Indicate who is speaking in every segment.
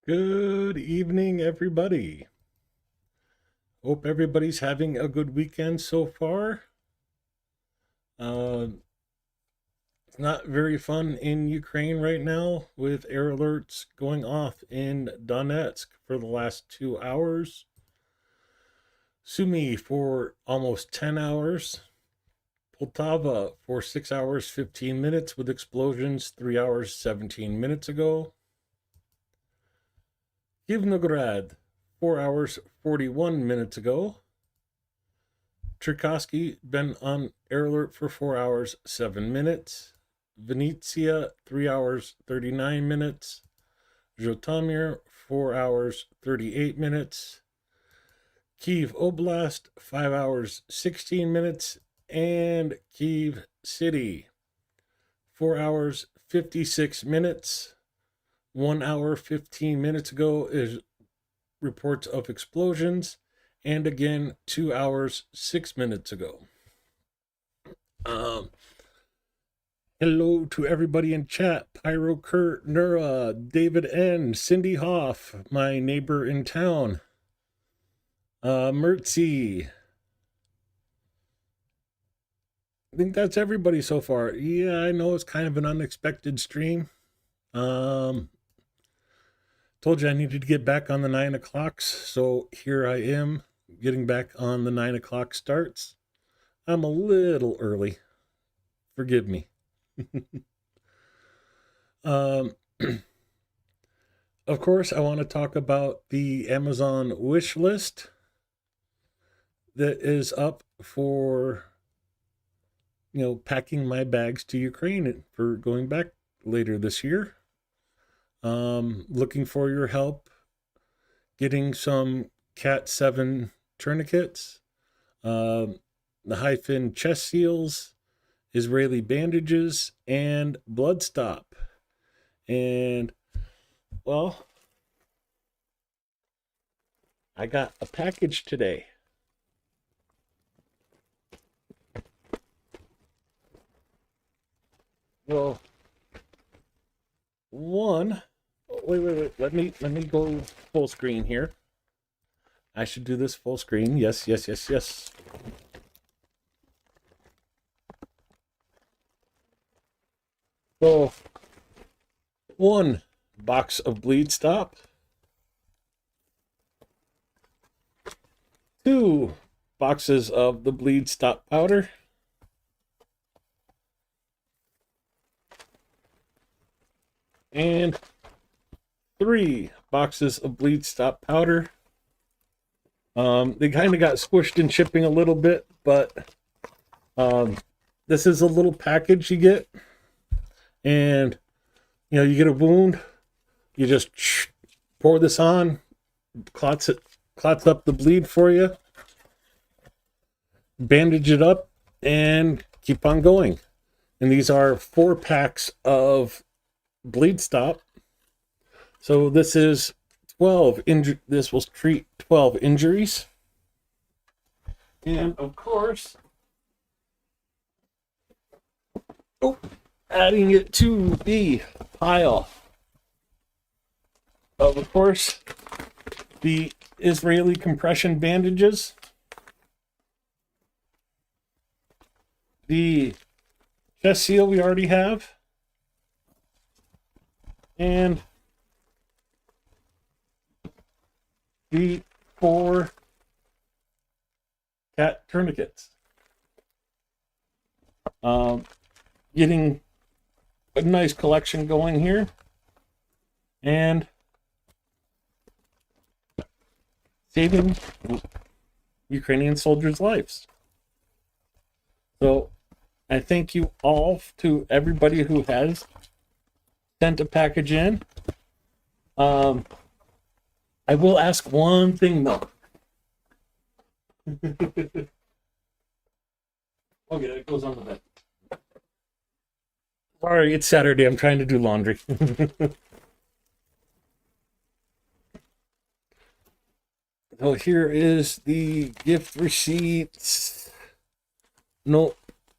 Speaker 1: Good evening, everybody. Hope everybody's having a good weekend so far. Uh, it's not very fun in Ukraine right now with air alerts going off in Donetsk for the last 2 hours. Sumy for almost 10 hours. Poltava for 6 hours, 15 minutes with explosions 3 hours, 17 minutes ago. Kivnograd 4 hours, 41 minutes ago. Tchaikovsky been on air alert for 4 hours, 7 minutes. Venezia, 3 hours, 39 minutes. Zhytomyr, 4 hours, 38 minutes. Kiev Oblast, 5 hours, 16 minutes. And Kiev City, 4 hours, 56 minutes. 1 hour, 15 minutes ago is reports of explosions. And again, 2 hours, 6 minutes ago. Hello to everybody in chat. Pyro Kurt, Nura, David N, Cindy Hoff, my neighbor in town. Mertzi. I think that's everybody so far. Yeah, I know it's kind of an unexpected stream. Told you I needed to get back on the 9 o'clocks, so here I am getting back on the 9 o'clock starts. I'm a little early. Forgive me. Of course, I want to talk about the Amazon wish list that is up for, packing my bags to Ukraine for going back later this year. Looking for your help getting some Cat 7 tourniquets, the hyphen chest seals, Israeli bandages, and blood stop. And, well, I got a package today. Well, wait. Let me go full screen here. I should do this full screen. Yes. So, 1 box of bleed stop. 2 boxes of the bleed stop powder. And 3 boxes of bleed stop powder. They kind of got squished in shipping a little bit, but this is a little package you get. And, you get a wound, you just pour this on, clots up the bleed for you, bandage it up, and keep on going. And these are 4 packs of bleed stop. So this is 12 this will treat 12 injuries. And of course, adding it to the pile of course, the Israeli compression bandages, the chest seal we already have, and the 4 cat tourniquets. Getting a nice collection going here, and saving Ukrainian soldiers' lives. So I thank you all to everybody who has sent a package in. I will ask one thing though. Okay, it goes on the bed. Sorry, it's Saturday. I'm trying to do laundry. So here is the gift receipts. Nope,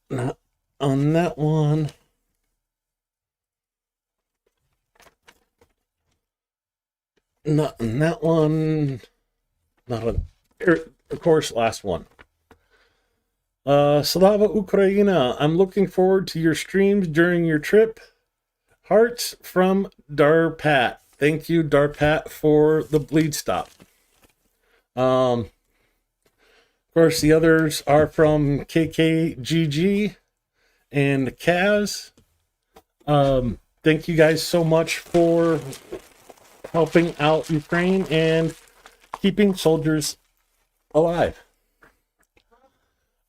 Speaker 1: not on that one. not in that one. Not a, of course, last one. Slava Ukraina. I'm looking forward to your streams during your trip. Hearts from Darpat. Thank you, Darpat, for the bleed stop. Of course, the others are from KKGG and Kaz. Thank you guys so much for helping out Ukraine and keeping soldiers alive.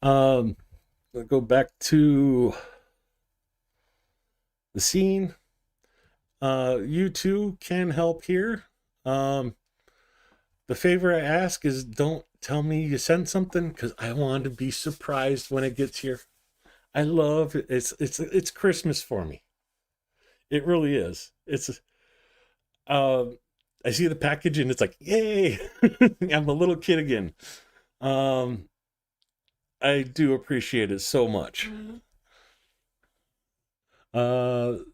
Speaker 1: I'll go back to the scene. You too can help here. The favor I ask is don't tell me you sent something, because I want to be surprised when it gets here. I love it. It's Christmas for me. It really is. It's I see the package and it's like, yay! I'm a little kid again. I do appreciate it so much. Let's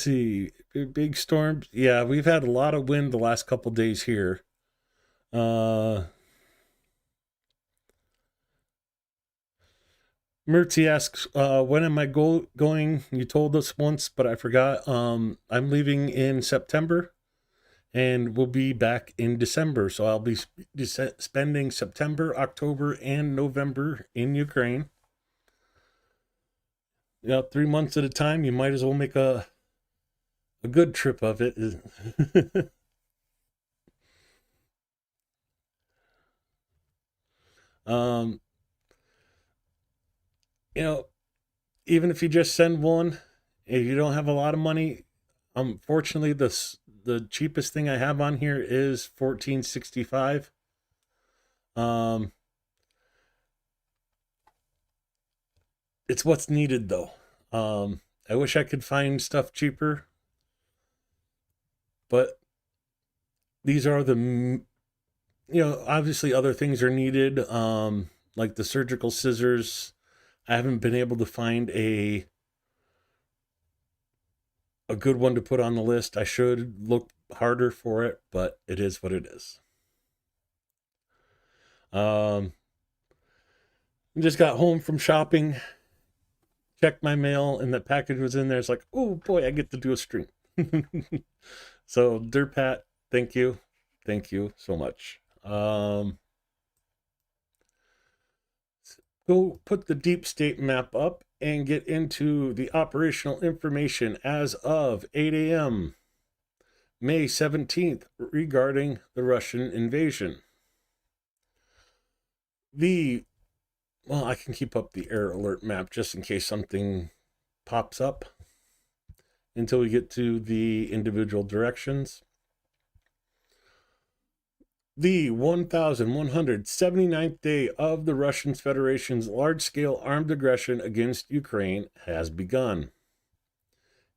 Speaker 1: see. Big storms. Yeah, we've had a lot of wind the last couple days here. Mertzi asks, when am I going? You told us once, but I forgot. I'm leaving in September, and we'll be back in December. So I'll be spending September, October, and November in Ukraine. 3 months at a time. You might as well make a good trip of it. Even if you just send one, if you don't have a lot of money, unfortunately, the cheapest thing I have on here is $14.65. It's what's needed though. I wish I could find stuff cheaper, but these are the, obviously other things are needed, like the surgical scissors. I haven't been able to find a good one to put on the list. I should look harder for it, but it is what it is. Just got home from shopping, checked my mail, and the package was in there. It's like, oh boy, I get to do a stream. So, Dirpat, thank you so much. Go put the deep state map up and get into the operational information as of 8 a.m. May 17th regarding the Russian invasion. I can keep up the air alert map just in case something pops up until we get to the individual directions. The 1179th day of the Russian Federation's large-scale armed aggression against Ukraine has begun.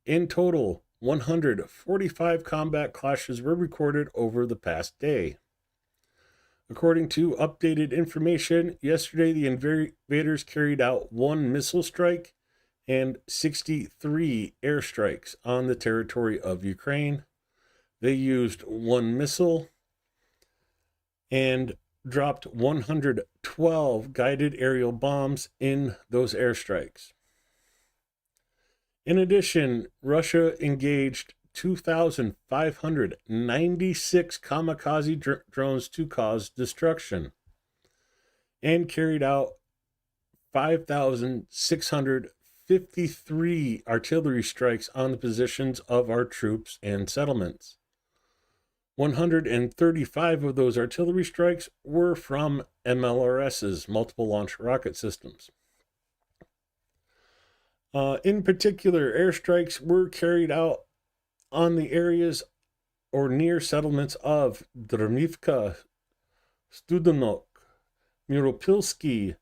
Speaker 1: In total, 145 combat clashes were recorded over the past day. According to updated information, yesterday the invaders carried out 1 missile strike and 63 airstrikes on the territory of Ukraine. They used 1 missile and dropped 112 guided aerial bombs in those airstrikes. In addition, Russia engaged 2,596 kamikaze drones to cause destruction and carried out 5,653 artillery strikes on the positions of our troops and settlements. 135 of those artillery strikes were from MLRS's, multiple launch rocket systems. In particular, airstrikes were carried out on the areas or near settlements of Dronivka, Studenok, Miropilsky,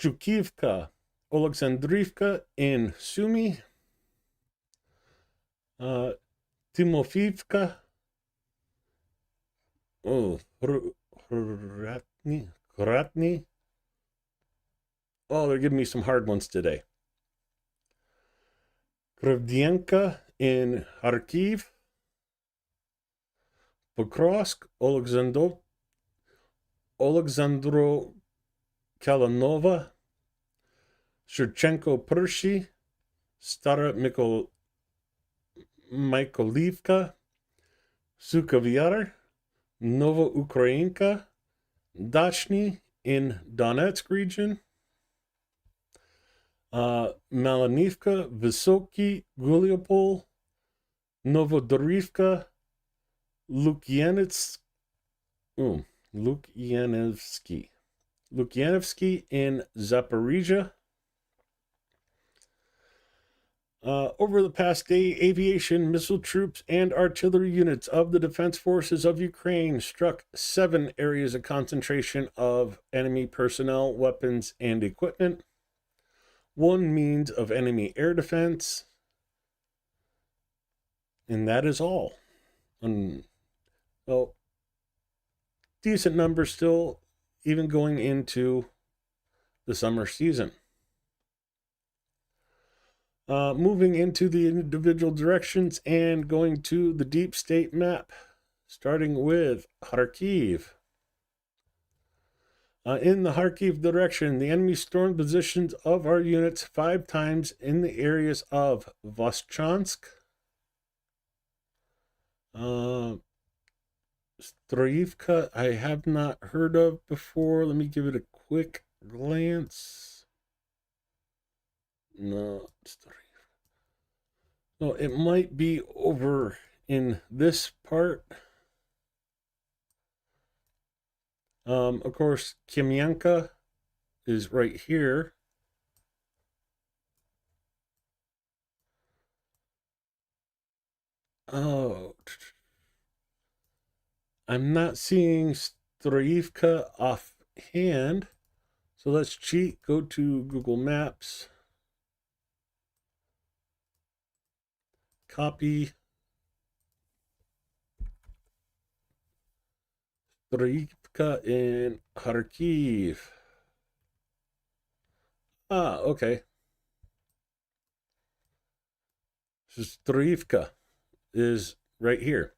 Speaker 1: Chukivka, Oleksandrivka in Sumy, Timofivka, Hratny. Oh, they're giving me some hard ones today. Krivdienka in Kharkiv, Pokrovsk, Oleksandro Kalanova, Shevchenko Pershi, Stara Mykolivka, Sukoviyar, Novoukrayinka, Dachny in Donetsk region, Malanivka, Vysoky, Guliopol, Novodorivka, Lukyanevsky in Zaporizhia. Over the past day, aviation, missile troops, and artillery units of the Defense Forces of Ukraine struck 7 areas of concentration of enemy personnel, weapons, and equipment, 1 means of enemy air defense, and that is all. Well, decent numbers still, even going into the summer season. Moving into the individual directions and going to the deep state map, starting with Kharkiv. In the Kharkiv direction, the enemy stormed positions of our units 5 times in the areas of Voschansk, Stroivka, I have not heard of before. Let me give it a quick glance. No, it might be over in this part. Of course, Kimyanka is right here. Oh, I'm not seeing Stroivka offhand. So let's cheat. Go to Google Maps. Copy. Stroivka in Kharkiv. Okay. Stroivka is right here,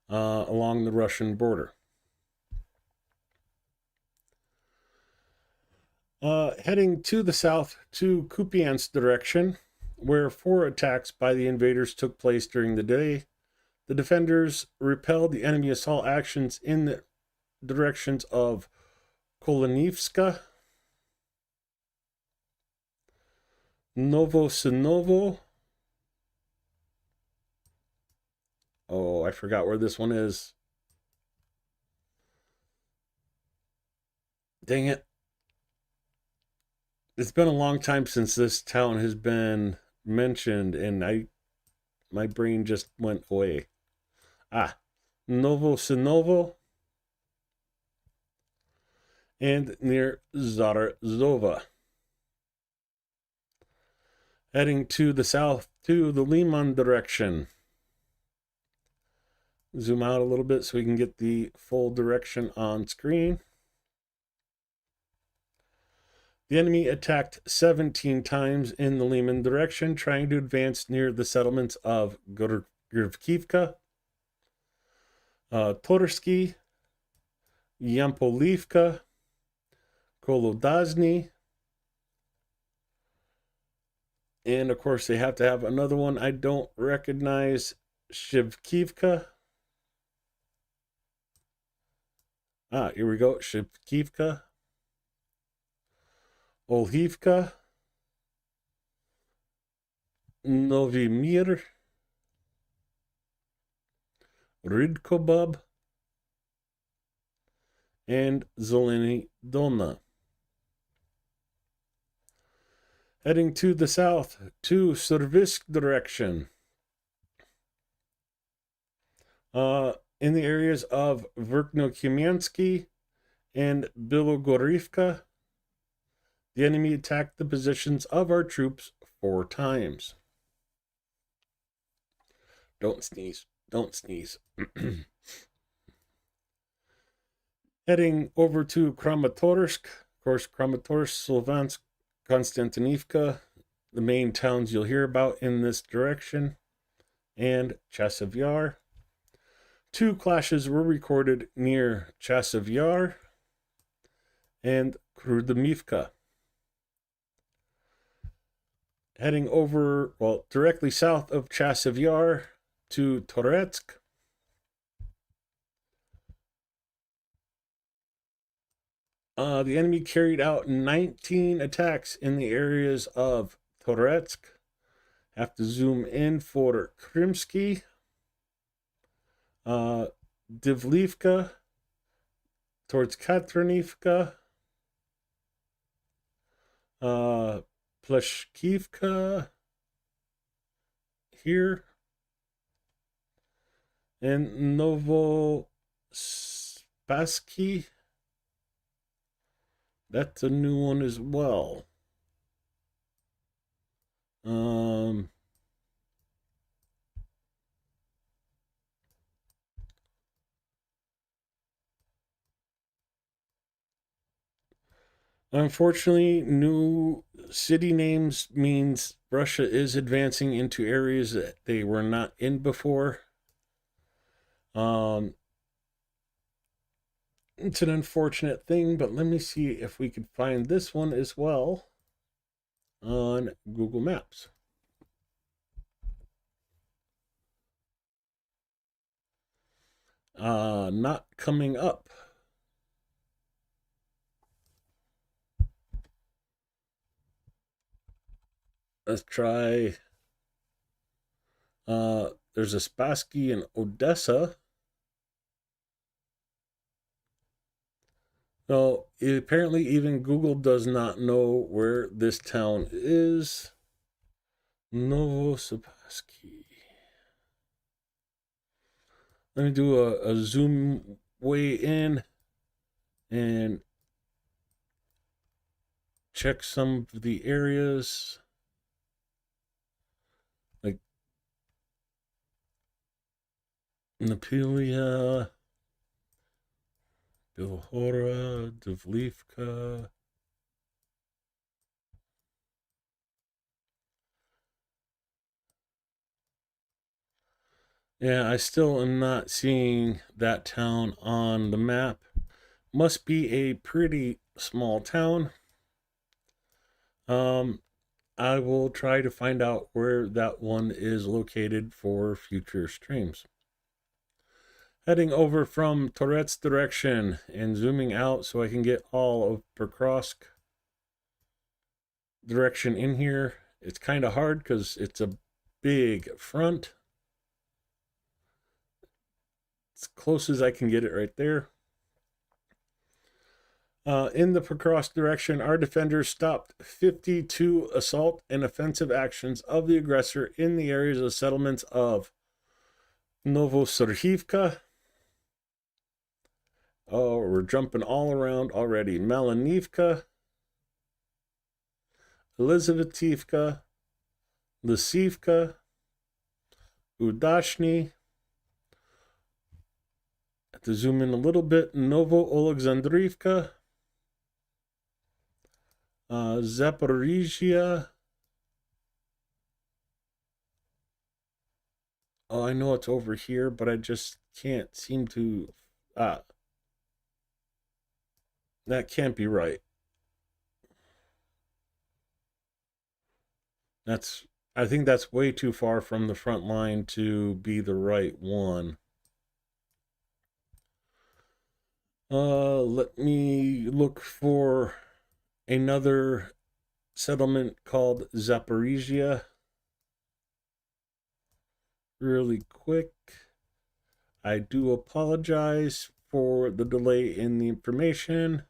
Speaker 1: along the Russian border. Heading to the south to Kupiansk direction, where 4 attacks by the invaders took place during the day. The defenders repelled the enemy assault actions in the directions of Kolanivska, Novosinovo. Oh, I forgot where this one is. Dang it. It's been a long time since this town has been mentioned, and my brain just went away. Novosinovo and near Zarazova. Heading to the south to the Liman direction. Zoom out a little bit so we can get the full direction on screen. The enemy attacked 17 times in the Liman direction, trying to advance near the settlements of Gurkivka, Torsky, Yampolivka, Kolodazny, and of course they have to have another one I don't recognize, Shivkivka. Here we go, Shivkivka, Olhivka, Novimir, Rydkobub, and Zeleny Dolna. Heading to the south to Servisk direction. In the areas of Verkno-Kamiansky and Bilogorivka, the enemy attacked the positions of our troops 4 times. Don't sneeze. Don't sneeze. Heading over to Kramatorsk. Of course, Kramatorsk, Slovansk, Konstantinivka, the main towns you'll hear about in this direction, and Chasiv Yar. 2 clashes were recorded near Chasiv Yar and Krudimivka. Heading over, well, directly south of Chasiv Yar to Toretsk. The enemy carried out 19 attacks in the areas of Toretsk. Have to zoom in for Krimsky, Divlivka, towards Katrinivka, Pleshkivka here, and Novospassky. That's a new one as well. Unfortunately, new city names means Russia is advancing into areas that they were not in before. It's an unfortunate thing, but let me see if we can find this one as well on Google Maps. Not coming up. Let's try. There's a Spassky in Odessa. So apparently even Google does not know where this town is. Novosibirsk. Let me do a zoom way in and check some of the areas. Like Napilia, Bilhora, Divlivka. Yeah, I still am not seeing that town on the map. Must be a pretty small town. I will try to find out where that one is located for future streams. Heading over from Tourette's direction and zooming out so I can get all of Pokrovsk direction in here. It's kind of hard because it's a big front. As close as I can get it right there. In the Pokrovsk direction, our defenders stopped 52 assault and offensive actions of the aggressor in the areas of settlements of Novoserhivka. Oh, we're jumping all around already. Malinivka, Elizavetivka, Lisivka, Udashny. Have to zoom in a little bit. Novo Alexandrivka, Zaporizhia. Oh, I know it's over here, but I just can't seem to. That can't be right. I think that's way too far from the front line to be the right one. Let me look for another settlement called Zaporizhia really quick. I do apologize for the delay in the information.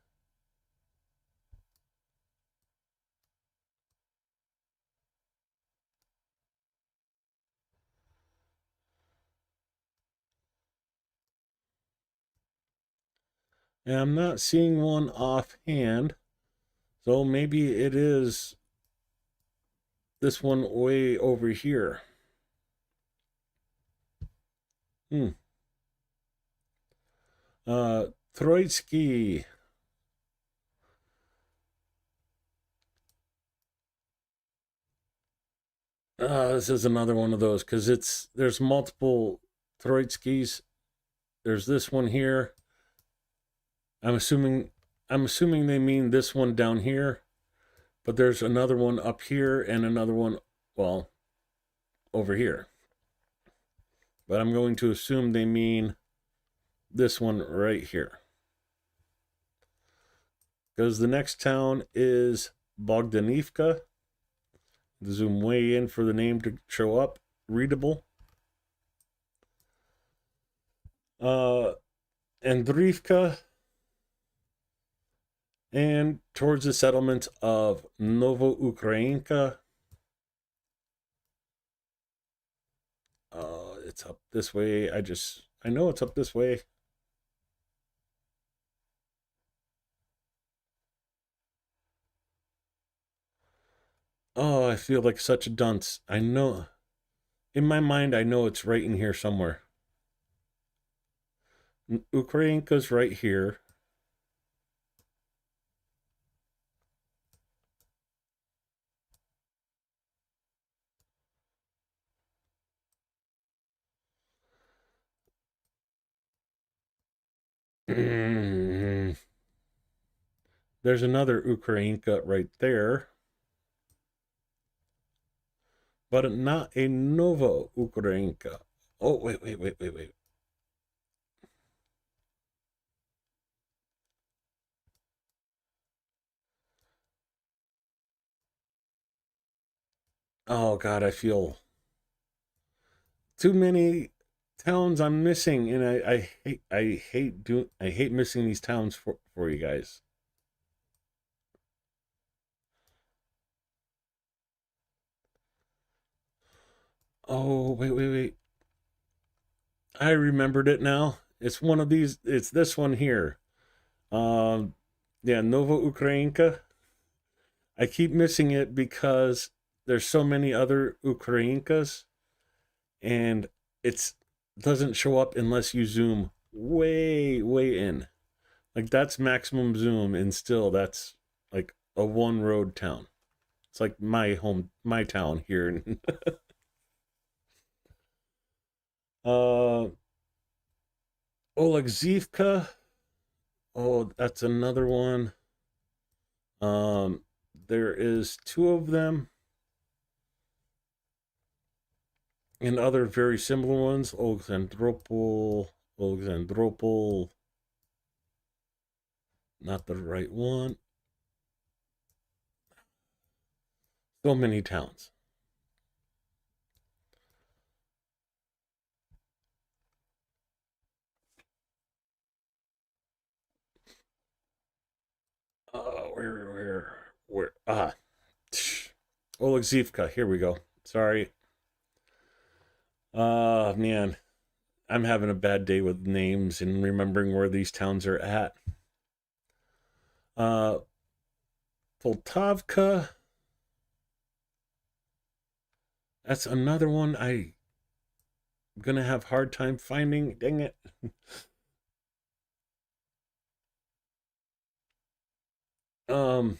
Speaker 1: And I'm not seeing one offhand, so maybe it is this one way over here. Troitsky. This is another one of those because there's multiple Troitskis. There's this one here. I'm assuming they mean this one down here, but there's another one up here and another one, well, over here. But I'm going to assume they mean this one right here. Because the next town is Bogdanivka. Zoom way in for the name to show up. Readable. Andriivka. And towards the settlement of Novoukrayinka. It's up this way. I know it's up this way. Oh, I feel like such a dunce. I know. In my mind, I know it's right in here somewhere. Ukrainka's right here. There's another Ukrainka right there. But not a Novo Ukrainka. Oh, wait. Oh God, I feel too many towns I'm missing, and I hate missing these towns for you guys. Oh, wait. I remembered it now. It's one of these. It's this one here. Um, yeah, Nova Ukrainka. I keep missing it because there's so many other Ukrainkas, and it's doesn't show up unless you zoom way in. Like that's maximum zoom, and still that's like a one road town. It's like my town here. uh, Oleksivka. Oh, that's another one. There is two of them, and other very similar ones. Alexandropol. Not the right one. So many towns. Where? Oleksivka. Here we go. Sorry. Man, I'm having a bad day with names and remembering where these towns are at. Uh, Poltavka. That's another one I'm gonna have hard time finding. Dang it. um,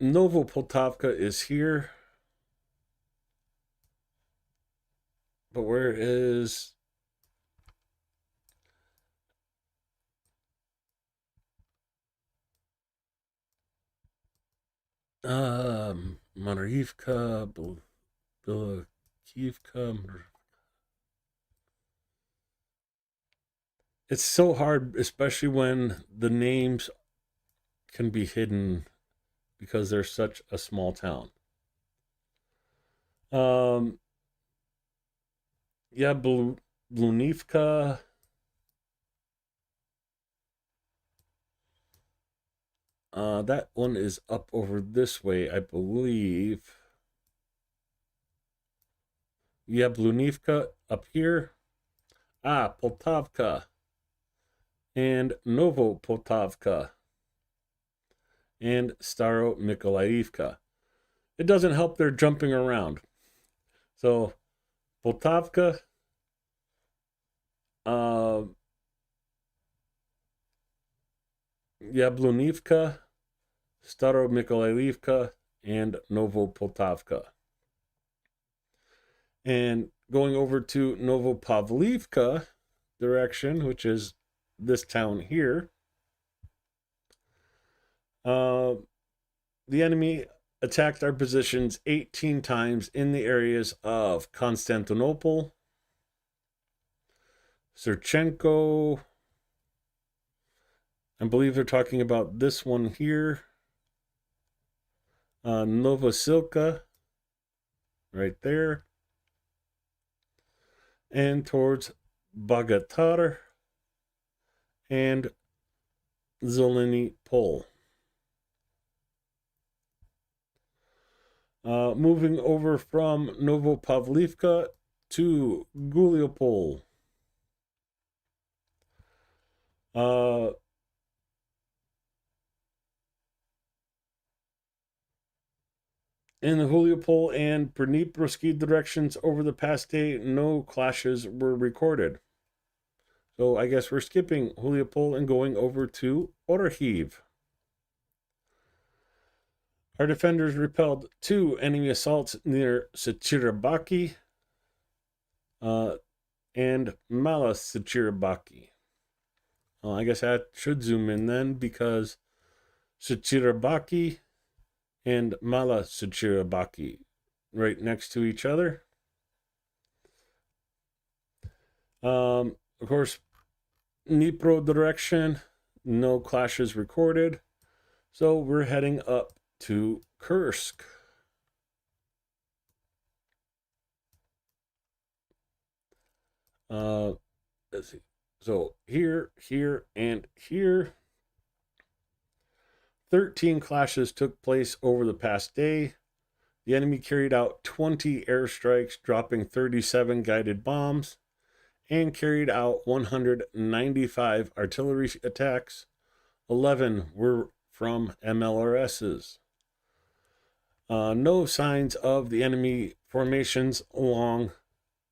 Speaker 1: Novopoltavka is here, but where is? Marivka, Bilakivka. It's so hard, especially when the names can be hidden because they're such a small town. Um, yeah, Blunivka. That one is up over this way, I believe. Yeah, Blunivka up here. Poltavka and Novopoltavka and Staro Mikolaivka. It doesn't help they're jumping around. So Poltavka, uh, Yablunivka, Staro Mikolaivka, and Novopoltavka. And going over to Novopavlivka direction, which is this town here, the enemy attacked our positions 18 times in the areas of Constantinople, Surchenko. I believe they're talking about this one here, Novosilka, right there, and towards Bogatar and Zeleny Pol. Moving over from Novopavlivka to Guliopol. In the Guliopol and Dniprovsky directions over the past day, no clashes were recorded. So I guess we're skipping Guliopol and going over to Orhiv. Our defenders repelled 2 enemy assaults near Sechirabaki and Mala Sechirabaki. I guess I should zoom in then, because Sechirabaki and Mala Sechirabaki right next to each other. Of course, Dnipro direction, no clashes recorded. So we're heading up to Kursk. Let's see. So here, and here. 13 clashes took place over the past day. The enemy carried out 20 airstrikes, dropping 37 guided bombs, and carried out 195 artillery attacks. 11 were from MLRSs. No signs of the enemy formations along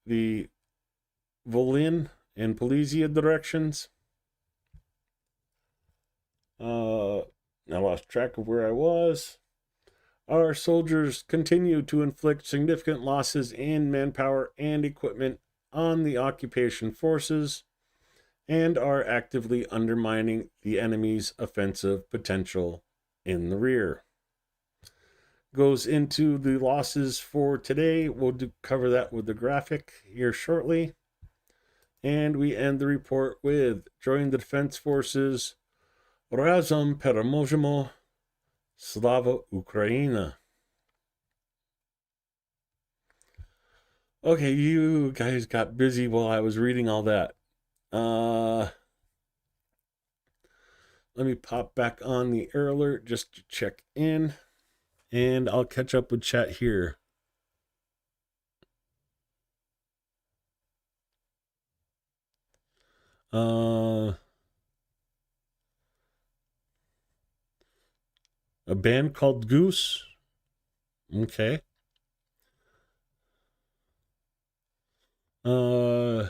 Speaker 1: the Volyn and Polizia directions. I lost track of where I was. Our soldiers continue to inflict significant losses in manpower and equipment on the occupation forces and are actively undermining the enemy's offensive potential in the rear. Goes into the losses for today. We'll cover that with the graphic here shortly. And we end the report with join the defense forces. Razom Peremojemo, Slava Ukraina. Okay, you guys got busy while I was reading all that. Let me pop back on the air alert just to check in, and I'll catch up with chat here. A band called Goose. Okay. Oh,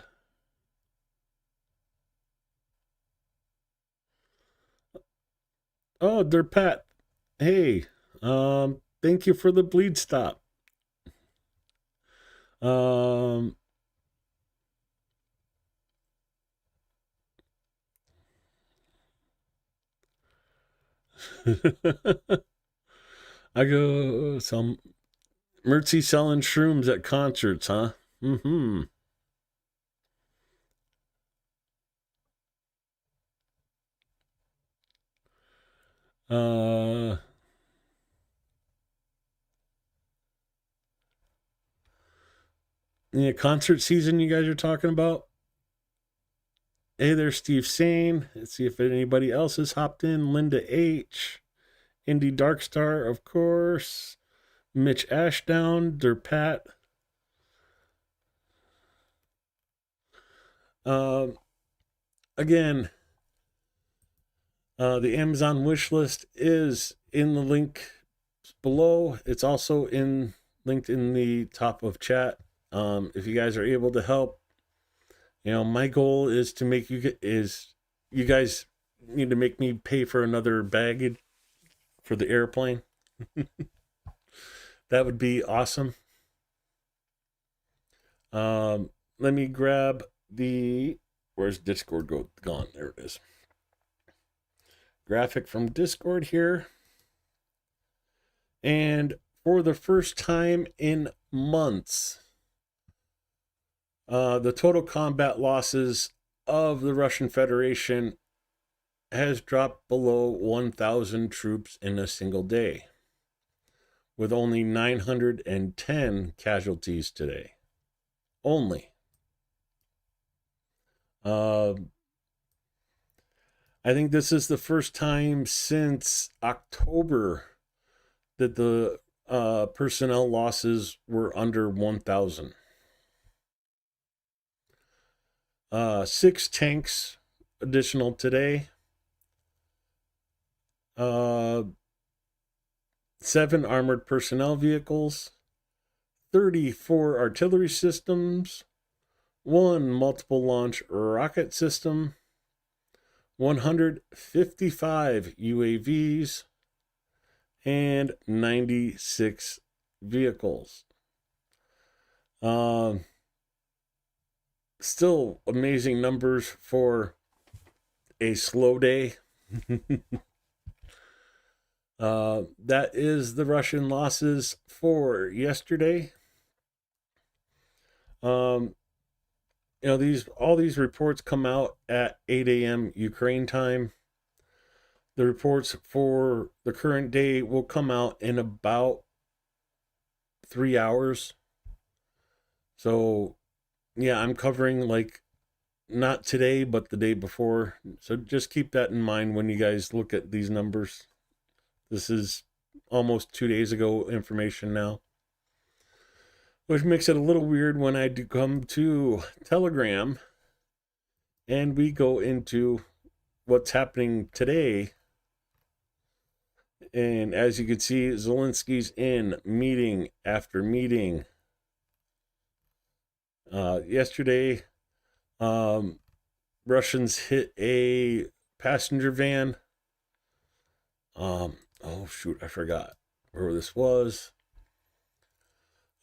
Speaker 1: they're Pat. Hey, thank you for the bleed stop. I go some Mertzy selling shrooms at concerts, huh? Mm-hmm. Yeah, concert season you guys are talking about? Hey there, Steve Sane. Let's see if anybody else has hopped in. Linda H. Indy Darkstar, of course. Mitch Ashdown, Derpat. Again, the Amazon wish list is in the link below. It's also linked in the top of chat. If you guys are able to help, my goal is to make you guys need to make me pay for another baggage for the airplane. That would be awesome. Let me grab where's Discord gone? There it is. Graphic from Discord here. And for the first time in months, the total combat losses of the Russian Federation has dropped below 1,000 troops in a single day, with only 910 casualties today. Only. I think this is the first time since October that the personnel losses were under 1,000. 6 tanks additional today. 7 armored personnel vehicles, 34 artillery systems, 1 multiple launch rocket system, 155 UAVs, and 96 vehicles. Still amazing numbers for a slow day. That is the Russian losses for yesterday. All these reports come out at 8 a.m. Ukraine time. The reports for the current day will come out in about 3 hours. So, yeah, I'm covering not today, but the day before. So just keep that in mind when you guys look at these numbers. This is almost 2 days ago information now, which makes it a little weird when I do come to Telegram and we go into what's happening today. And as you can see, Zelensky's in meeting after meeting. Yesterday, Russians hit a passenger van. Oh shoot, I forgot where this was.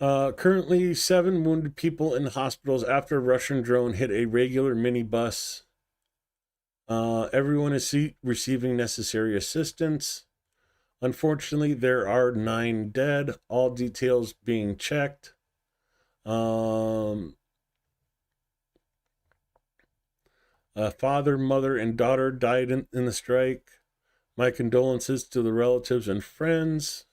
Speaker 1: Currently 7 wounded people in hospitals after a Russian drone hit a regular minibus. Everyone is receiving necessary assistance. Unfortunately, there are 9 dead, all details being checked. A father, mother, and daughter died in the strike. My condolences to the relatives and friends.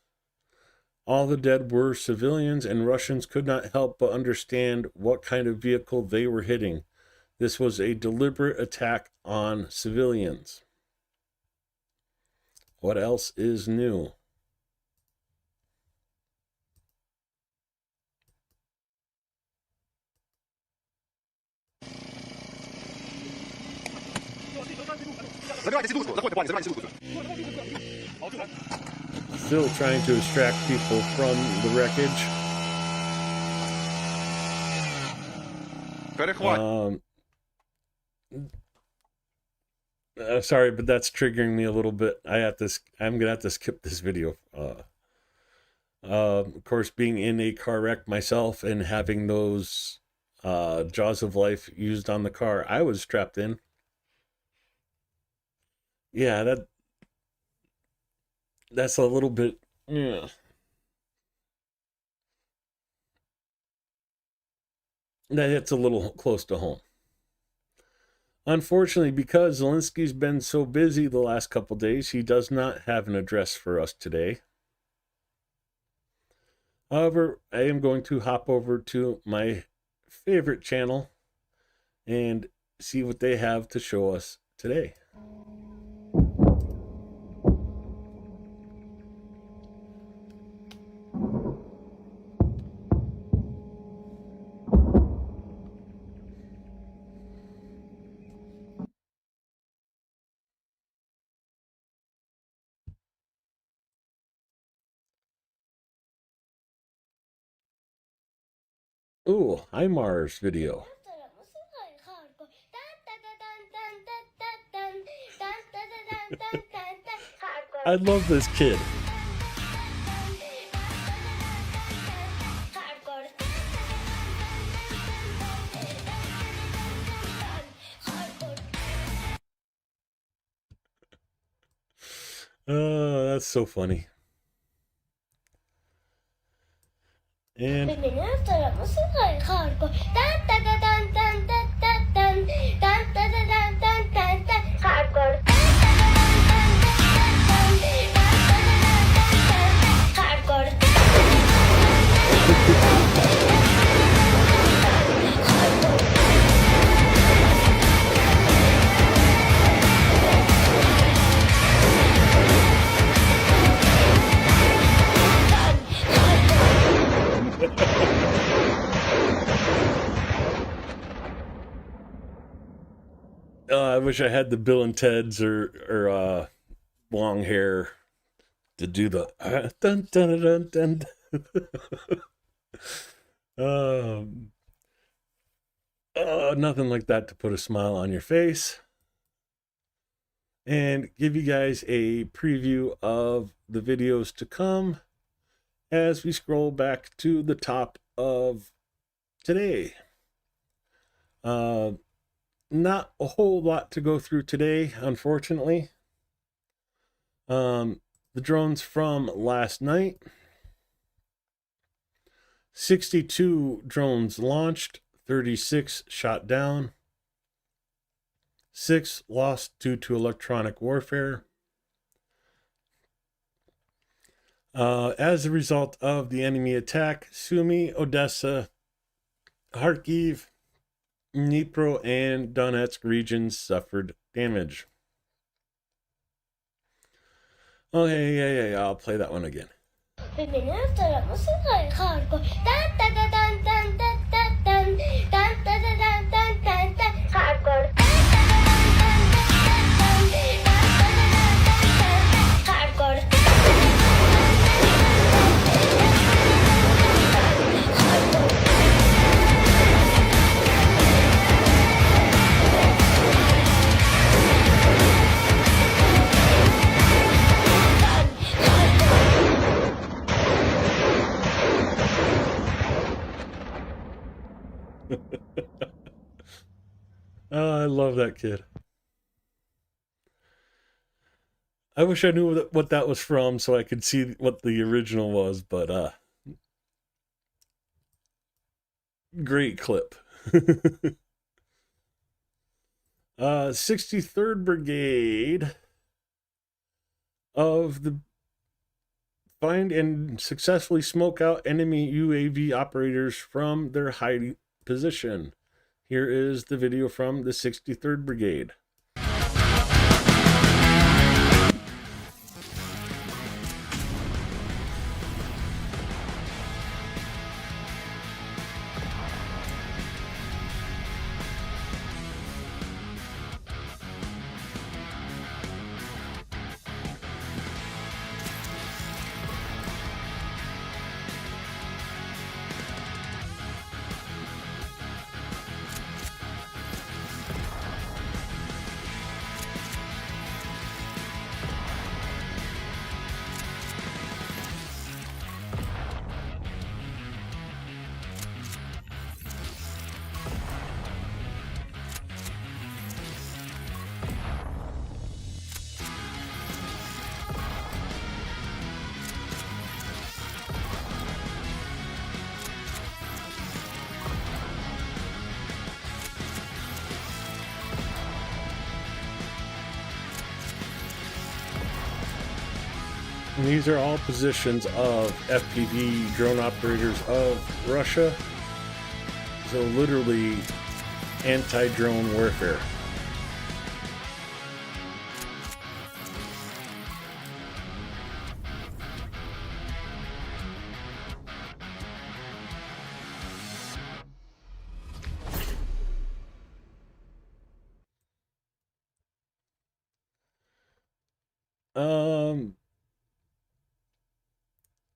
Speaker 1: All the dead were civilians, and Russians could not help but understand what kind of vehicle they were hitting. This was a deliberate attack on civilians. What else is new? Still trying to extract people from the wreckage. Sorry, but that's triggering me a little bit. I'm gonna have to skip this video. Of course, being in a car wreck myself and having those jaws of life used on the car I was strapped in. Yeah, that's a little bit, yeah. That hits a little close to home. Unfortunately, because Zelensky's been so busy the last couple days, he does not have an address for us today. However, I am going to hop over to my favorite channel and see what they have to show us today. Ooh, HIMARS video. I love this kid. Oh, that's so funny. And I wish I had the Bill and Ted's or long hair to do the dun dun dun dun. um, Nothing like that to put a smile on your face. And give you guys a preview of the videos to come as we scroll back to the top of today. Not a whole lot to go through today, unfortunately. The drones from last night. 62 drones launched, 36 shot down, 6 lost due to electronic warfare. As a result of the enemy attack, Sumy, Odessa, Kharkiv, Dnipro, and Donetsk regions suffered damage. Okay, yeah, I'll play that one again. Oh, I love that kid. I wish I knew what that was from so I could see what the original was, but great clip. 63rd Brigade of the find and successfully smoke out enemy UAV operators from their hiding position. Here is the video from the 63rd Brigade. And these are all positions of FPV drone operators of Russia. So literally anti-drone warfare.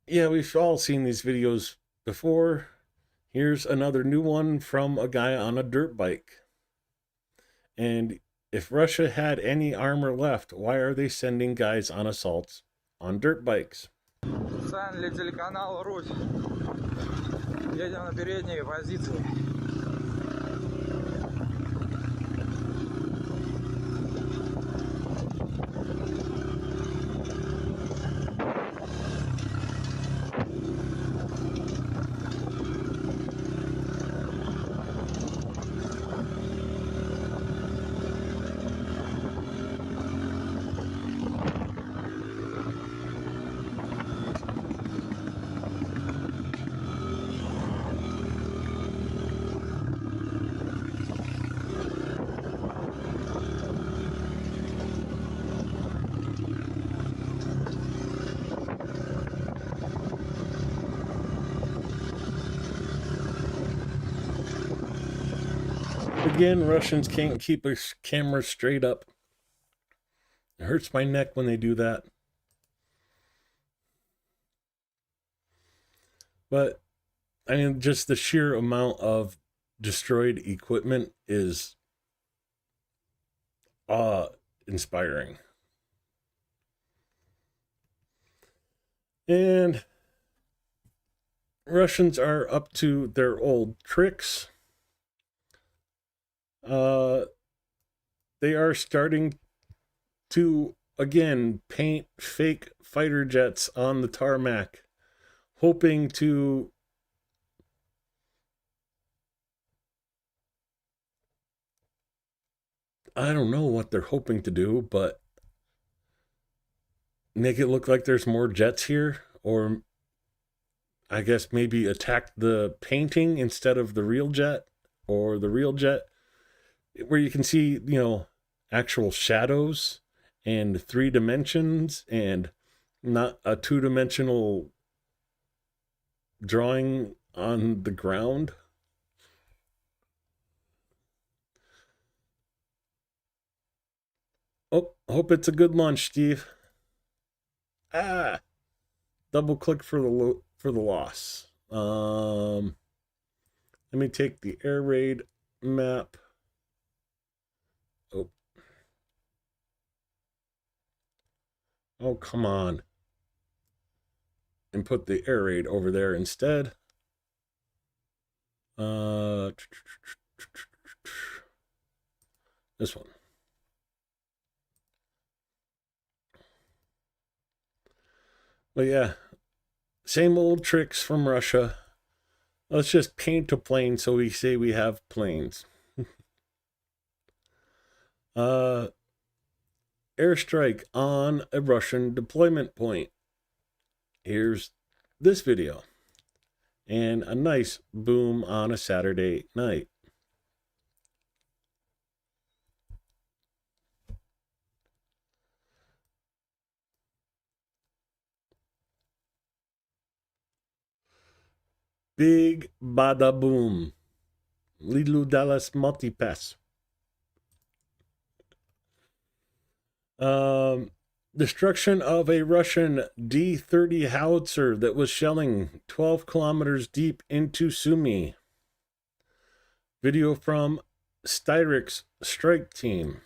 Speaker 1: Yeah, we've all seen these videos before. Here's another new one from a guy on a dirt bike. And if Russia had any armor left, why are they sending guys on assaults on dirt bikes?
Speaker 2: Специально для телеканала Русь. Едем на передние позиции.
Speaker 1: Again, Russians can't keep a camera straight up. It hurts my neck when they do that. But I mean, just the sheer amount of destroyed equipment is awe-inspiring. And Russians are up to their old tricks. They are starting to, again, paint fake fighter jets on the tarmac, hoping to I don't know what they're hoping to do, but make it look like there's more jets here, or I guess maybe attack the painting instead of the real jet, or the real jet, where you can see, actual shadows and 3 dimensions and not a 2-dimensional drawing on the ground. Oh, hope it's a good lunch, Steve. Double click for the loss. Let me take the air raid map. Oh, come on. And put the air raid over there instead. This one. But yeah, same old tricks from Russia. Let's just paint a plane so we say we have planes. Airstrike on a Russian deployment point. Here's this video. And a nice boom on a Saturday night. Big bada boom. Lilu Dallas multipass. Destruction of a Russian D-30 howitzer that was shelling 12 kilometers deep into Sumy. Video from Styric's strike team.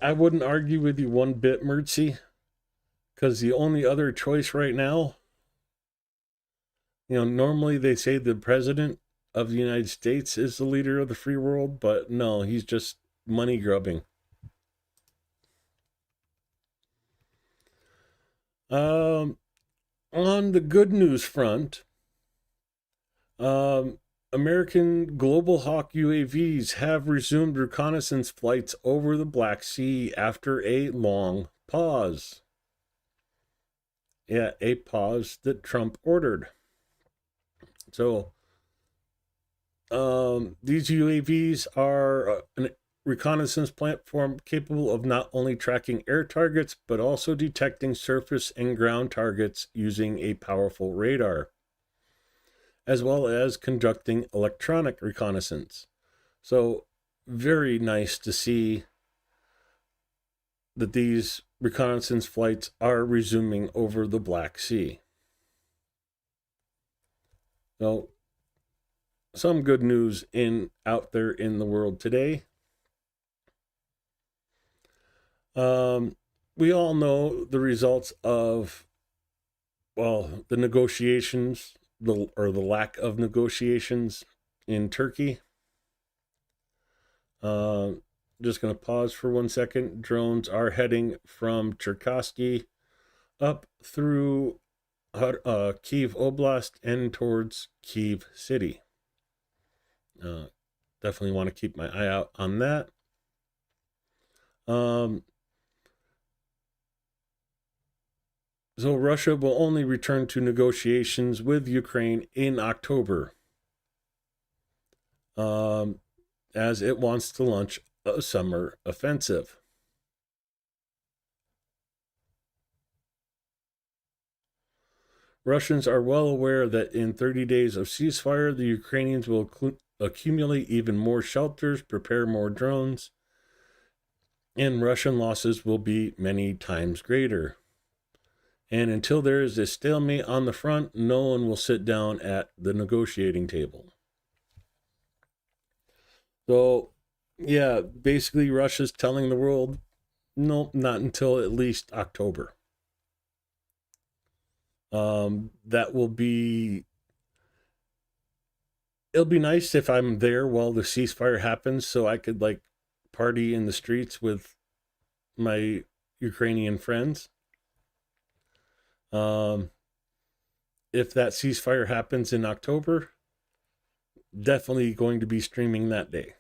Speaker 1: I wouldn't argue with you one bit, Mertzy, because the only other choice right now, normally they say the president of the United States is the leader of the free world, but no, he's just money grubbing. On the good news front, American Global Hawk UAVs have resumed reconnaissance flights over the Black Sea after a long pause. Yeah, a pause that Trump ordered. So, these UAVs are a reconnaissance platform capable of not only tracking air targets, but also detecting surface and ground targets using a powerful radar, as well as conducting electronic reconnaissance. So, very nice to see that these reconnaissance flights are resuming over the Black Sea. So, some good news out there in the world today. We all know the results of, the negotiations, or the lack of negotiations in Turkey. Just going to pause for 1 second. Drones are heading from Cherkasy up through Kyiv Oblast and towards Kyiv City. Definitely want to keep my eye out on that. So Russia will only return to negotiations with Ukraine in October, as it wants to launch a summer offensive. Russians are well aware that in 30 days of ceasefire, the Ukrainians will accumulate even more shelters, prepare more drones, and Russian losses will be many times greater. And until there is a stalemate on the front, no one will sit down at the negotiating table. So, yeah, basically Russia's telling the world, no, not until at least October. That will be, it'll be nice if I'm there while the ceasefire happens so I could like party in the streets with my Ukrainian friends. If that ceasefire happens in October, definitely going to be streaming that day.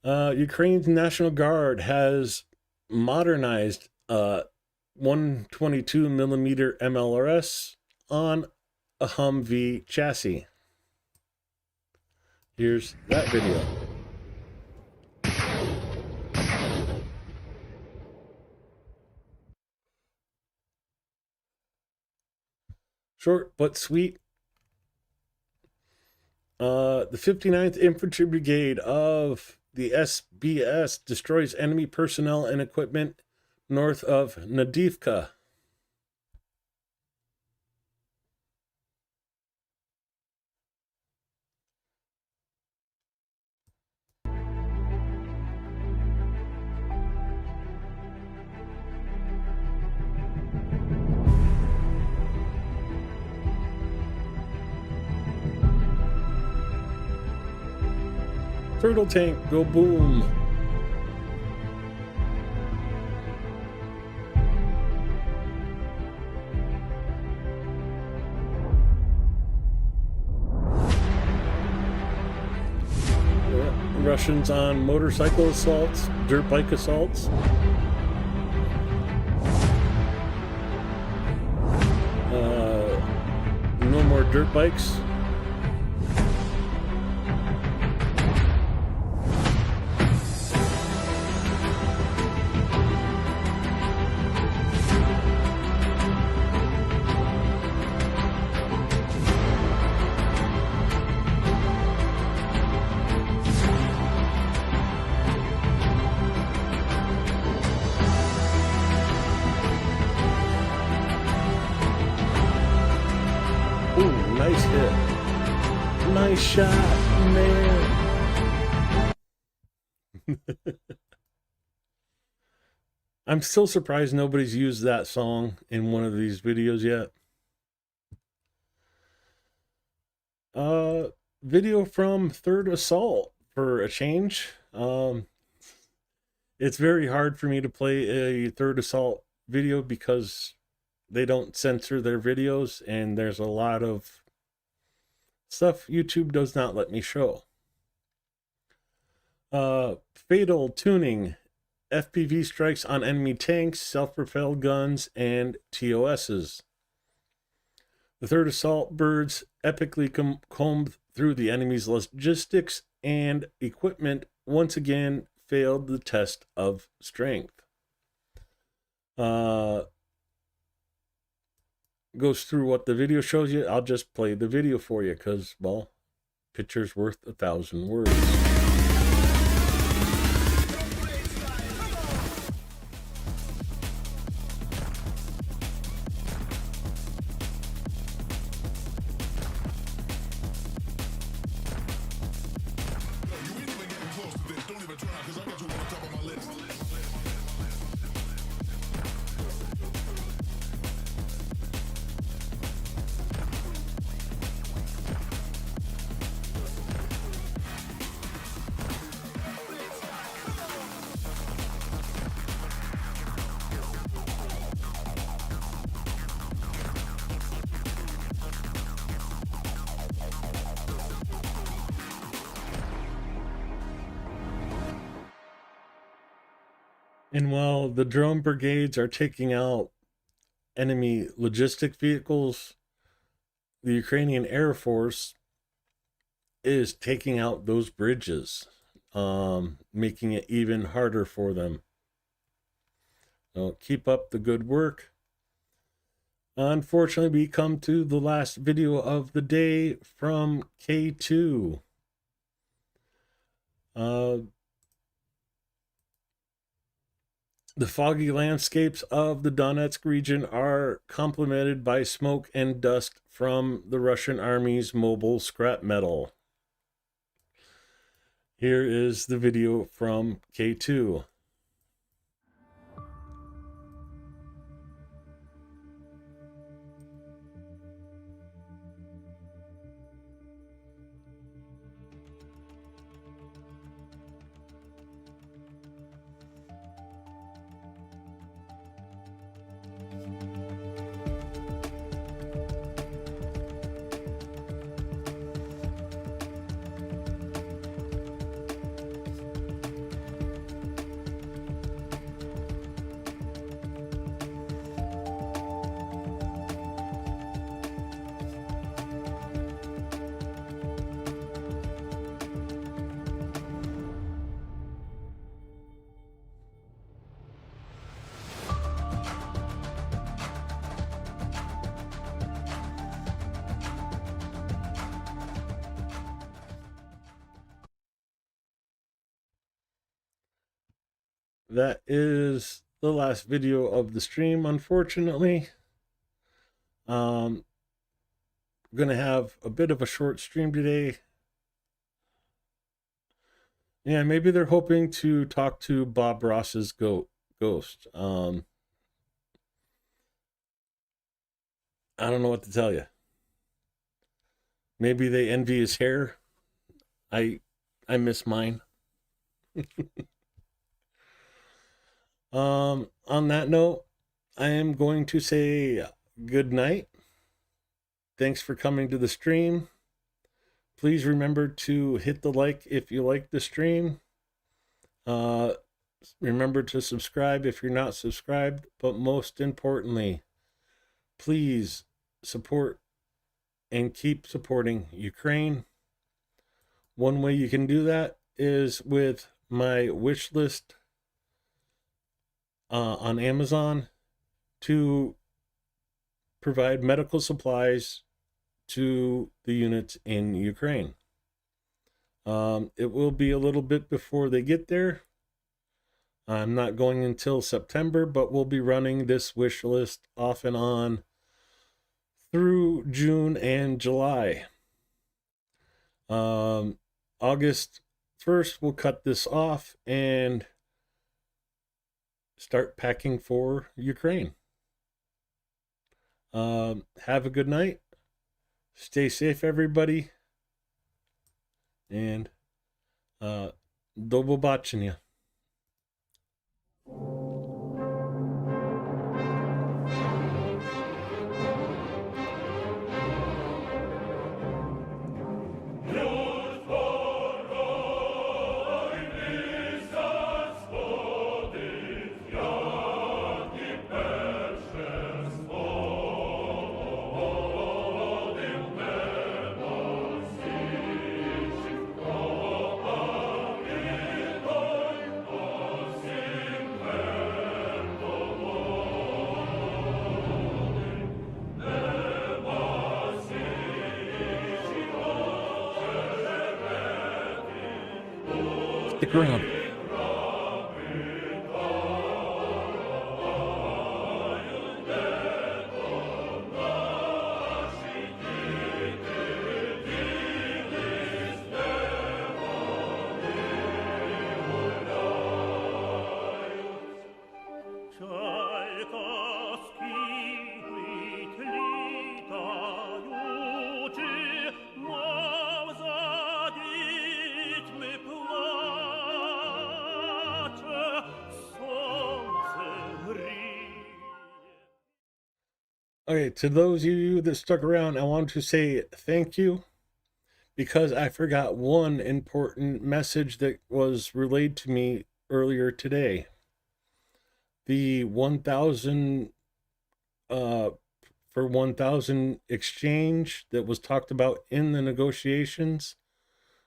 Speaker 1: Ukraine's National Guard has modernized 122 millimeter MLRS on a Humvee chassis. Here's that video. Short but sweet. The 59th Infantry Brigade of the SBS destroys enemy personnel and equipment north of Nadivka. Turtle tank, go boom. Russians on motorcycle assaults, dirt bike assaults. No more dirt bikes. Ooh, nice hit. Nice shot, man. I'm still surprised nobody's used that song in one of these videos yet. Video from Third Assault for a change. It's very hard for me to play a Third Assault video because they don't censor their videos, and there's a lot of stuff YouTube does not let me show. Fatal tuning. FPV strikes on enemy tanks, self-propelled guns, and TOSs. The Third Assault birds epically combed through the enemy's logistics and equipment, once again failed the test of strength. Goes through what the video shows you. I'll just play the video for you because, well, picture's worth 1,000 words. And while the drone brigades are taking out enemy logistic vehicles, the Ukrainian Air Force is taking out those bridges, making it even harder for them. So keep up the good work. Unfortunately, we come to the last video of the day from K2. The foggy landscapes of the Donetsk region are complemented by smoke and dust from the Russian army's mobile scrap metal. Here is the video from K2. That is the last video of the stream, unfortunately. Gonna have a bit of a short stream today. Yeah, maybe they're hoping to talk to Bob Ross's ghost. I don't know what to tell you. Maybe they envy his hair. I miss mine. On that note, I am going to say good night. Thanks for coming to the stream. Please remember to hit the like if you like the stream. Remember to subscribe if you're not subscribed. But most importantly, please support and keep supporting Ukraine. One way you can do that is with my wish list on Amazon to provide medical supplies to the units in Ukraine. It will be a little bit before they get there. I'm not going until September, but we'll be running this wish list off and on through June and July. August 1st, we'll cut this off and start packing for Ukraine. Have a good night. Stay safe, everybody. And до побачення. Stick around. Okay, to those of you that stuck around, I want to say thank you, because I forgot one important message that was relayed to me earlier today. the 1,000 for 1,000 exchange that was talked about in the negotiations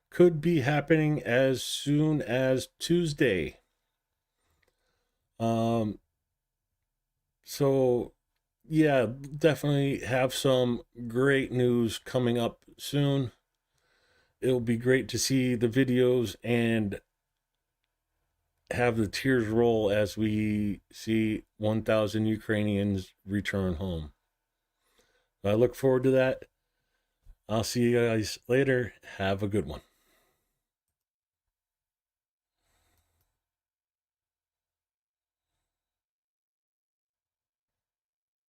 Speaker 1: could be happening as soon as Tuesday. So yeah, definitely have some great news coming up soon. It'll be great to see the videos and have the tears roll as we see 1,000 Ukrainians return home. I look forward to that. I'll see you guys later. Have a good one.